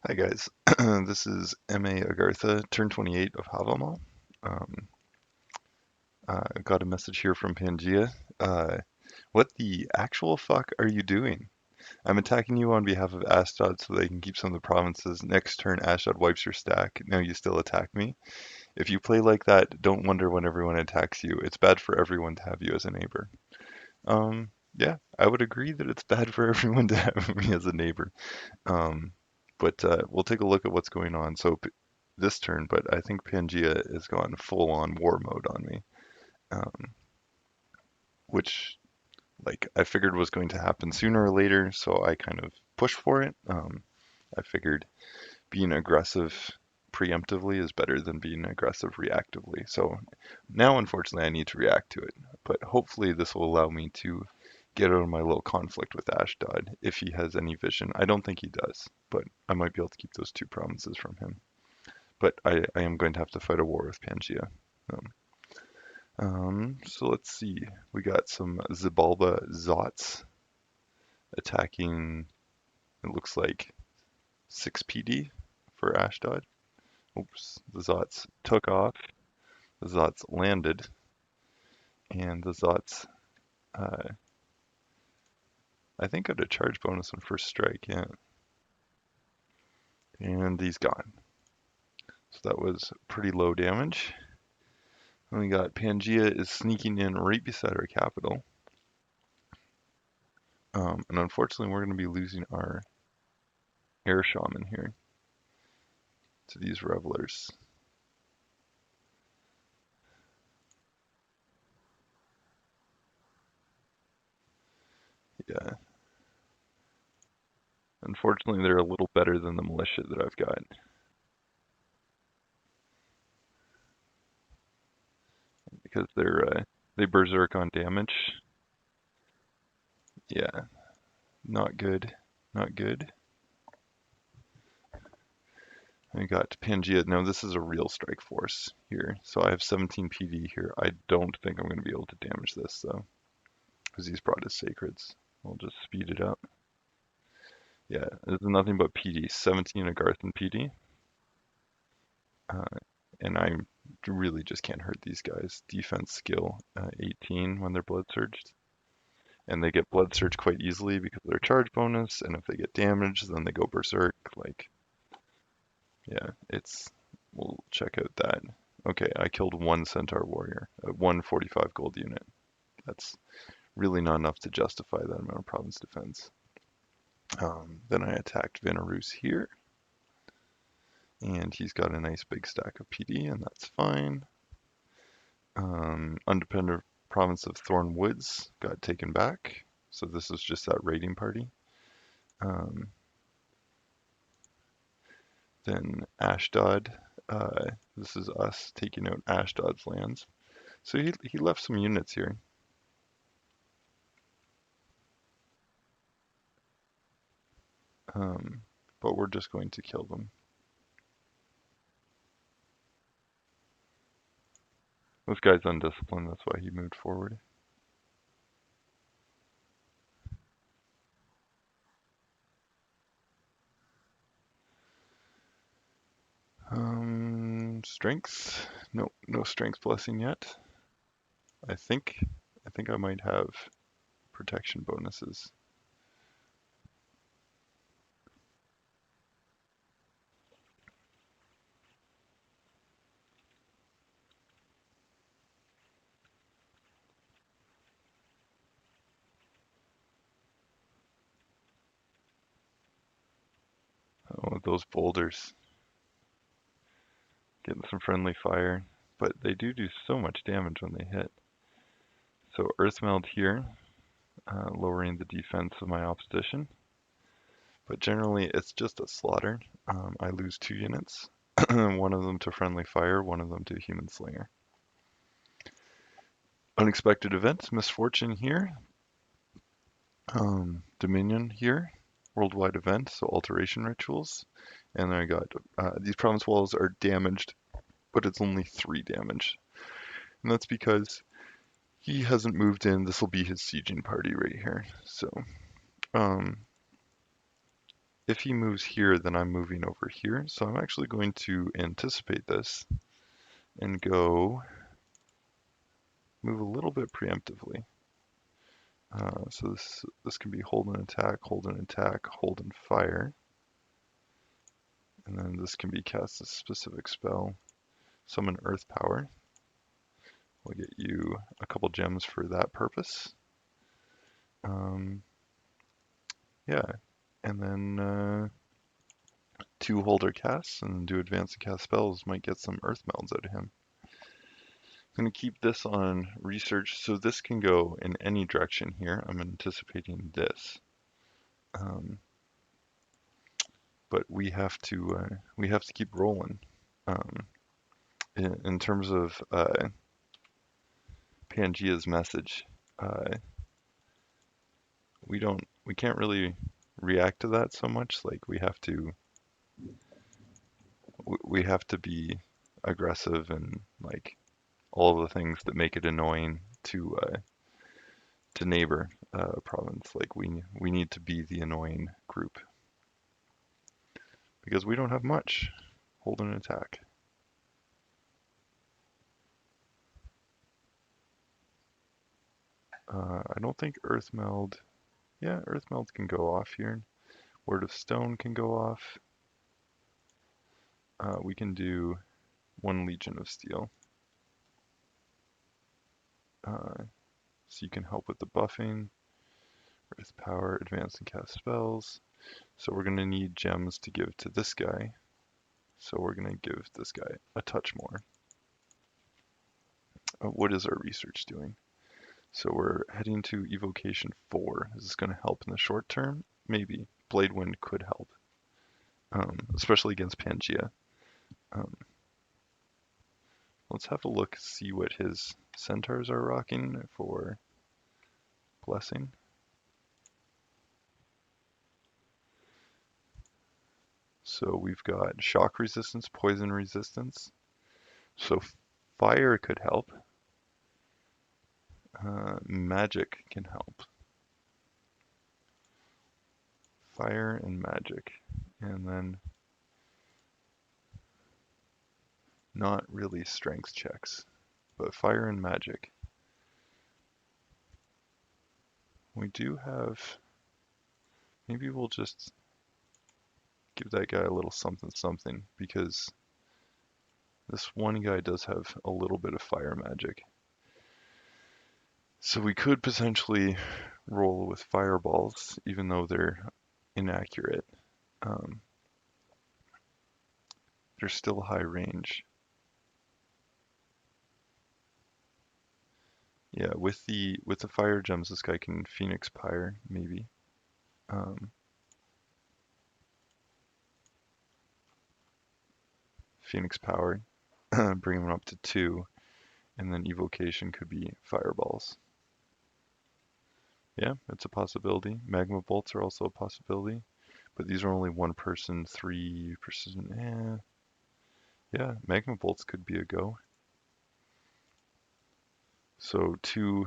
Hi guys, this is MA Agartha, turn 28 of Havamal. Um, I got a message here from Pangea. Uh, what the actual fuck are you doing? I'm attacking you on behalf of Ashdod so they can keep some of the provinces. Next turn, Ashdod wipes your stack. Now you still attack me. If you play like that, don't wonder when everyone attacks you. It's bad for everyone to have you as a neighbor. Yeah, I would agree that it's bad for everyone to have me as a neighbor. Um, but we'll take a look at what's going on. This turn, but I think Pangea has gone full on war mode on me, um, which like I figured was going to happen sooner or later, so I kind of pushed for it. I figured being aggressive preemptively is better than being aggressive reactively. So now, unfortunately, I need to react to it, but hopefully this will allow me to get out of my little conflict with Ashdod if he has any vision. I don't think he does, but I might be able to keep those two provinces from him. But I am going to have to fight a war with Pangaea. Um, so let's see. We got some Zibalba Zots attacking, it looks like 6 PD for Ashdod. Oops, the Zots took off, the Zots landed, and the Zots, uh, I think, got a charge bonus on first strike, yeah. And he's gone. So that was pretty low damage. And we got Pangea is sneaking in right beside our capital. And unfortunately, we're going to be losing our air shaman here to these revelers. Yeah, unfortunately, they're a little better than the militia that I've got because they berserk on damage. Yeah, not good, not good. I got Pangea. Now this is a real strike force here, so I have 17 PD here. I don't think I'm going to be able to damage this though, because he's brought his sacreds. We'll just speed it up. Yeah, this is nothing but PD. 17 Agarthan PD. Uh, and I really just can't hurt these guys. Defense skill 18 when they're blood surged, and they get blood surge quite easily because of their charge bonus. And if they get damaged, then they go berserk. Like, yeah, it's. We'll check out that. Okay, I killed one centaur warrior, one 45 gold unit. That's really not enough to justify that amount of province defense. Then I attacked Vinarus here, and he's got a nice big stack of PD, and that's fine. Undependent province of Thorn Woods got taken back. So this is just that raiding party. Um, then Ashdod. This is us taking out Ashdod's lands. So he left some units here. Um, but we're just going to kill them. This guy's undisciplined, that's why he moved forward. Strength. No, no strength blessing yet. I think I think I might have protection bonuses. Oh, those boulders. Getting some friendly fire, but they do so much damage when they hit. So Earthmeld here, lowering the defense of my opposition. But generally, it's just a slaughter. I lose 2 units, one of them to friendly fire, one of them to human slinger. Unexpected event, misfortune here. Dominion here, worldwide event, so alteration rituals. And then I got these province walls are damaged, but it's only 3 damage. And that's because he hasn't moved in. This will be his sieging party right here. So, um, if he moves here, then I'm moving over here. So I'm actually going to anticipate this and go move a little bit preemptively. So this can be hold and attack, hold and attack, hold and fire. And then this can be cast a specific spell. Summon Earth Power. We'll get you a couple gems for that purpose. Yeah, and then 2 holder casts and do advance and cast spells might get some Earth Melds out of him. I'm going to keep this on research, so this can go in any direction here. I'm anticipating this. But we have to keep rolling. Um, in terms of Pangea's message, uh, we can't really react to that so much. Like we have to be aggressive and like all of the things that make it annoying to neighbor province. Like we need to be the annoying group because we don't have much. Hold an attack. I don't think Earth Meld. Yeah, Earth Meld can go off here. Word of Stone can go off. We can do 1 Legion of Steel. So you can help with the buffing. Earth Power, advance and cast spells. So we're going to need gems to give to this guy. So we're going to give this guy a touch more. What is our research doing? So we're heading to Evocation 4. Is this going to help in the short term? Maybe. Blade Wind could help, especially against Pangea. Um, let's have a look, see what his centaurs are rocking for Blessing. So we've got shock resistance, poison resistance. So fire could help. Magic can help. Fire and magic. And then not really strength checks, but fire and magic. We do have, maybe we'll just give that guy a little something something because this one guy does have a little bit of fire magic. So we could potentially roll with fireballs, even though they're inaccurate. Um, they're still high range. Yeah, with the fire gems, this guy can Phoenix Pyre, maybe. Um, Phoenix Power, bring him up to 2, and then Evocation could be fireballs. Yeah, it's a possibility. Magma Bolts are also a possibility, but these are only 1 person, 3 precision. Yeah, Magma Bolts could be a go. So 2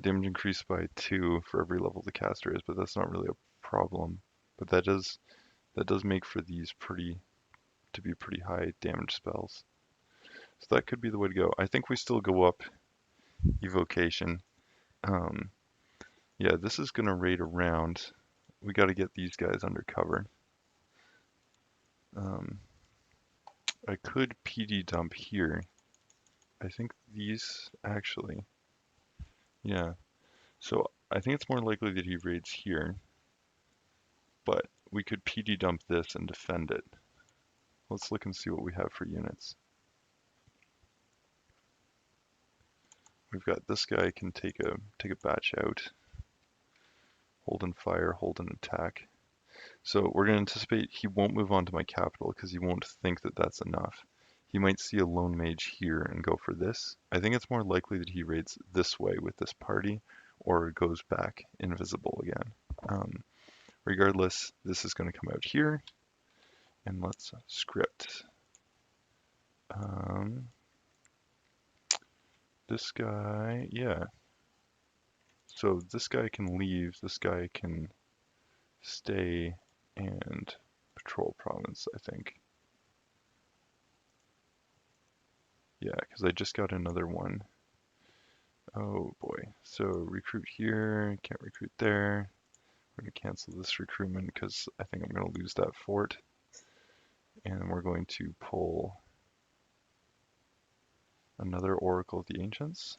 damage increased by 2 for every level the caster is, but that's not really a problem. But that does make for these to be pretty high damage spells. So that could be the way to go. I think we still go up Evocation. Um, yeah, this is gonna raid around. We got to get these guys under cover. Um, I could PD dump here. I think these actually, yeah. So I think it's more likely that he raids here, but we could PD dump this and defend it. Let's look and see what we have for units. We've got this guy can take a batch out, hold and fire, hold and attack. So we're going to anticipate he won't move on to my capital because he won't think that that's enough. He might see a lone mage here and go for this. I think it's more likely that he raids this way with this party or goes back invisible again. Regardless, this is going to come out here. And let's script. This guy, yeah. So this guy can leave, this guy can stay. and patrol province, I think. Yeah, because I just got another one. Oh boy. So recruit here, can't recruit there. We're going to cancel this recruitment because I think I'm going to lose that fort. And we're going to pull another Oracle of the Ancients.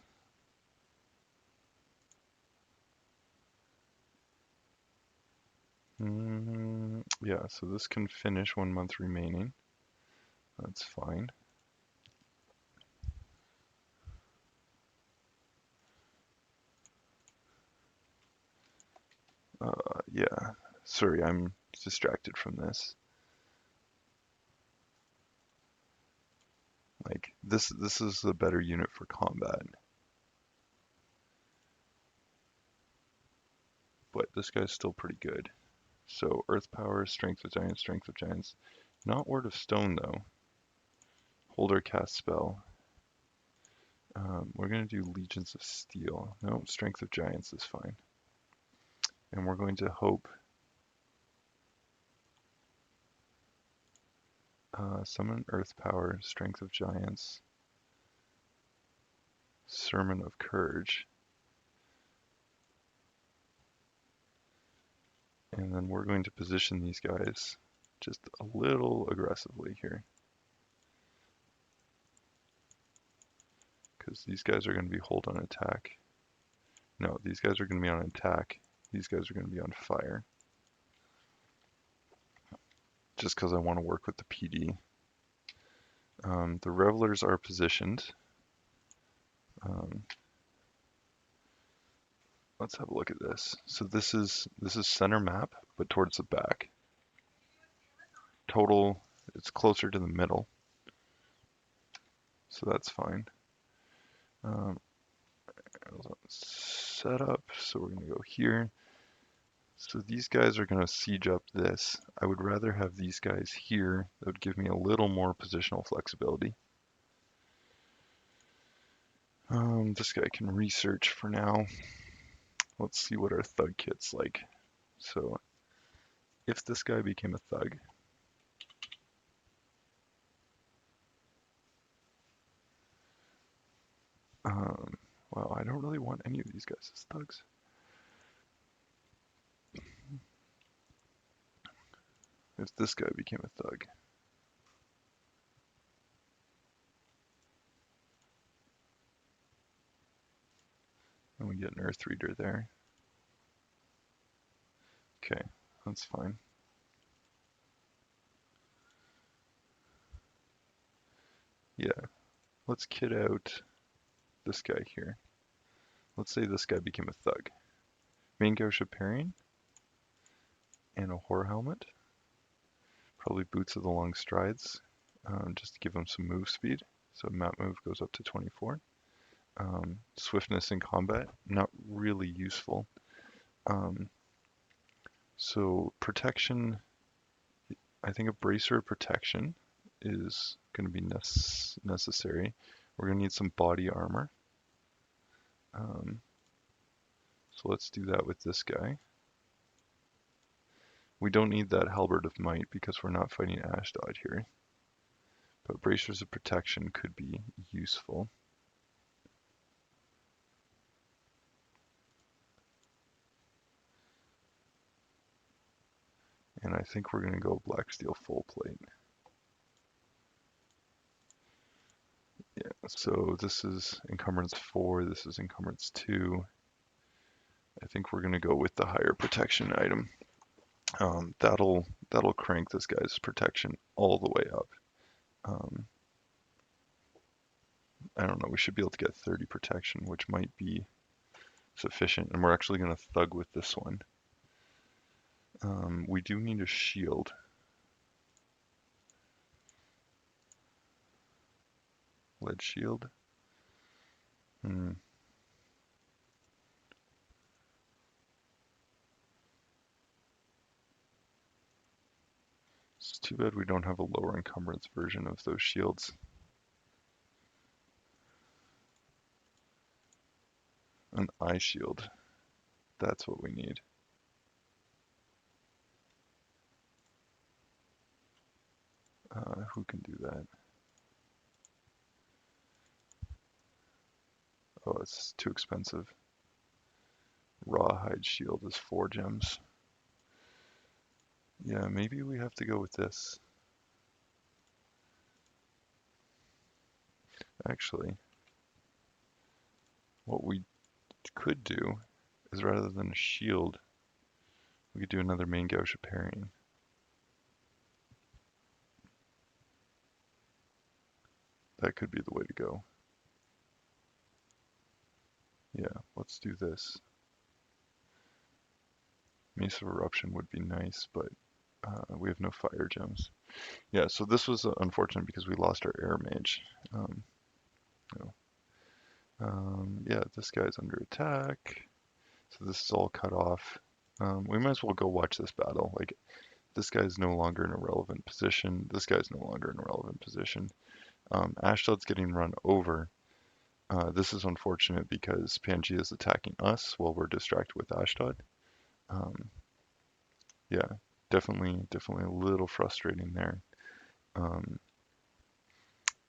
Yeah, so this can finish 1 month remaining. That's fine. Yeah, sorry, I'm distracted from this. Like, this is a better unit for combat. But this guy's still pretty good. So Earth Power, Strength of Giants, Strength of Giants. Not Word of Stone, though. Holder cast spell. We're going to do Legions of Steel. No, Strength of Giants is fine. And we're going to hope summon Earth Power, Strength of Giants, Sermon of Courage. And then we're going to position these guys just a little aggressively here. Because these guys are going to be hold on attack. No, these guys are going to be on attack. These guys are going to be on fire. Just because I want to work with the PD. The Revelers are positioned. Let's have a look at this. So this is center map, but towards the back. Total, it's closer to the middle. So that's fine. Set up, so we're going to go here. So these guys are going to siege up this. I would rather have these guys here. That would give me a little more positional flexibility. This guy can research for now. Let's see what our thug kit's like. So if this guy became a thug, well, I don't really want any of these guys as thugs. If this guy became a thug, and we get an Earth Reader there. Okay, that's fine. Yeah, let's kit out this guy here. Let's say this guy became a thug. Main Gauche Parrying and a Horror Helmet. Probably Boots of the Long Strides, just to give him some move speed. So map move goes up to 24. Swiftness in combat, not really useful. So protection, I think a bracer of protection is going to be necessary. We're going to need some body armor. So let's do that with this guy. We don't need that Halberd of Might because we're not fighting Ashdod here. But bracers of protection could be useful. And I think we're going to go Black Steel full plate. Yeah, so this is encumbrance 4, this is encumbrance 2. I think we're going to go with the higher protection item. That'll crank this guy's protection all the way up. I don't know, we should be able to get 30 protection, which might be sufficient. And we're actually going to thug with this one. We do need a shield. Lead shield. It's too bad we don't have a lower encumbrance version of those shields. An eye shield. That's what we need. Who can do that? Oh, it's too expensive. Rawhide shield is 4 gems. Yeah, maybe we have to go with this. Actually, what we could do is rather than a shield, we could do another main gouge of parrying. That could be the way to go. Yeah, let's do this. Mace of Eruption would be nice, but we have no fire gems. Yeah, so this was unfortunate because we lost our air mage. Um, no. Yeah, this guy's under attack, so this is all cut off. We might as well go watch this battle. Like, this guy's no longer in a relevant position. This guy's no longer in a relevant position. Ashdod's getting run over. This is unfortunate because Pangea is attacking us while we're distracted with Ashdod. Um, yeah, definitely a little frustrating there. Um,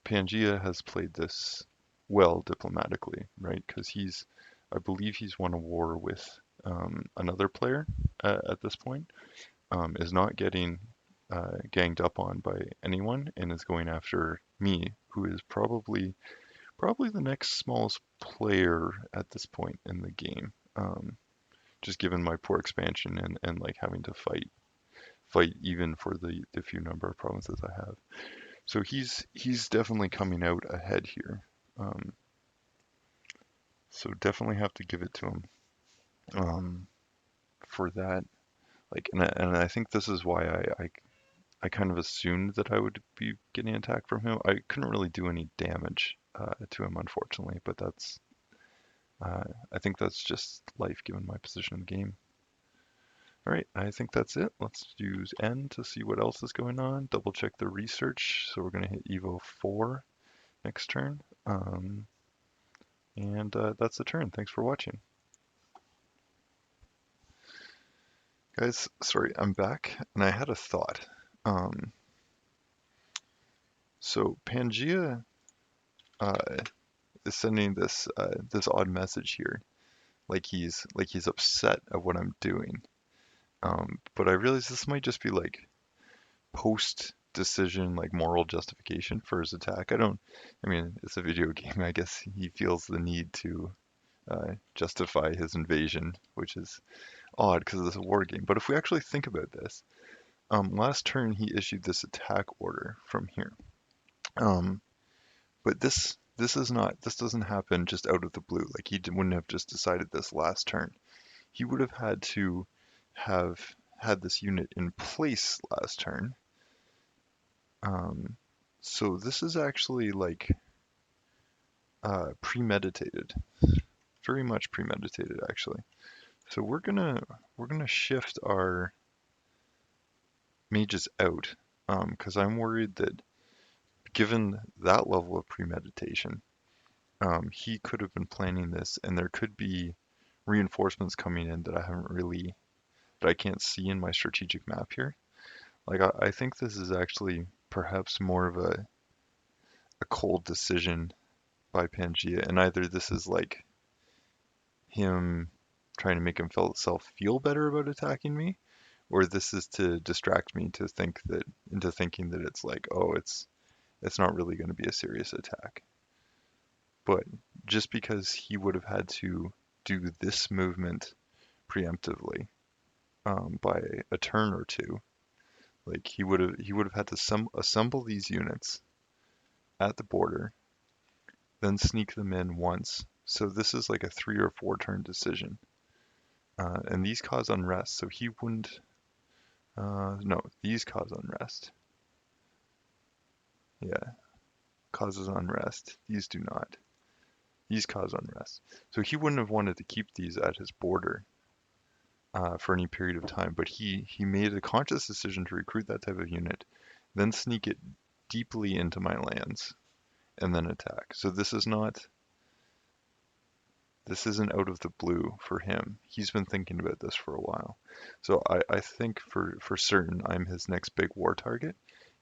Pangea has played this well diplomatically, right? Because I believe he's won a war with another player at this point, is not getting ganged up on by anyone, and is going after me, who is probably the next smallest player at this point in the game. Just given my poor expansion and like having to fight even for the few number of provinces I have. So he's definitely coming out ahead here. Um, so definitely have to give it to him for that. Like, and I think this is why I kind of assumed that I would be getting attacked from him. I couldn't really do any damage to him, unfortunately, but I think that's just life given my position in the game. All right, I think that's it. Let's use N to see what else is going on. Double check the research. So we're going to hit Evo 4 next turn. And that's the turn. Thanks for watching. Guys, sorry, I'm back, and I had a thought. Um, so Pangea is sending this odd message here, like he's upset at what I'm doing. But I realize this might just be like post decision, like moral justification for his attack. I mean, it's a video game. I guess he feels the need to justify his invasion, which is odd because it's a war game. But if we actually think about this, last turn he issued this attack order from here. Um, but this doesn't happen just out of the blue. Like wouldn't have just decided this last turn. He would have had to have had this unit in place last turn. Um, so this is actually like premeditated, very much premeditated actually. So we're gonna shift our mages out because I'm worried that given that level of premeditation, he could have been planning this, and there could be reinforcements coming in that I can't see in my strategic map here. Like I think this is actually perhaps more of a cold decision by Pangea, and either this is like him trying to make himself feel better about attacking me, or this is to distract me to think that into thinking that it's like, oh, it's not really going to be a serious attack. But just because he would have had to do this movement preemptively by a turn or two, like he would have had to assemble these units at the border, then sneak them in once. So this is like a 3 or 4 turn decision, and these cause unrest. So he wouldn't. No, these cause unrest. Yeah, causes unrest. These do not. These cause unrest. So he wouldn't have wanted to keep these at his border for any period of time, but he made a conscious decision to recruit that type of unit, then sneak it deeply into my lands, and then attack. So this isn't out of the blue for him. He's been thinking about this for a while. So I think for certain I'm his next big war target.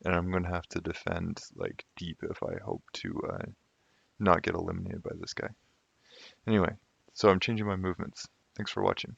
and I'm gonna have to defend like deep if I hope to not get eliminated by this guy. Anyway, so I'm changing my movements. Thanks for watching.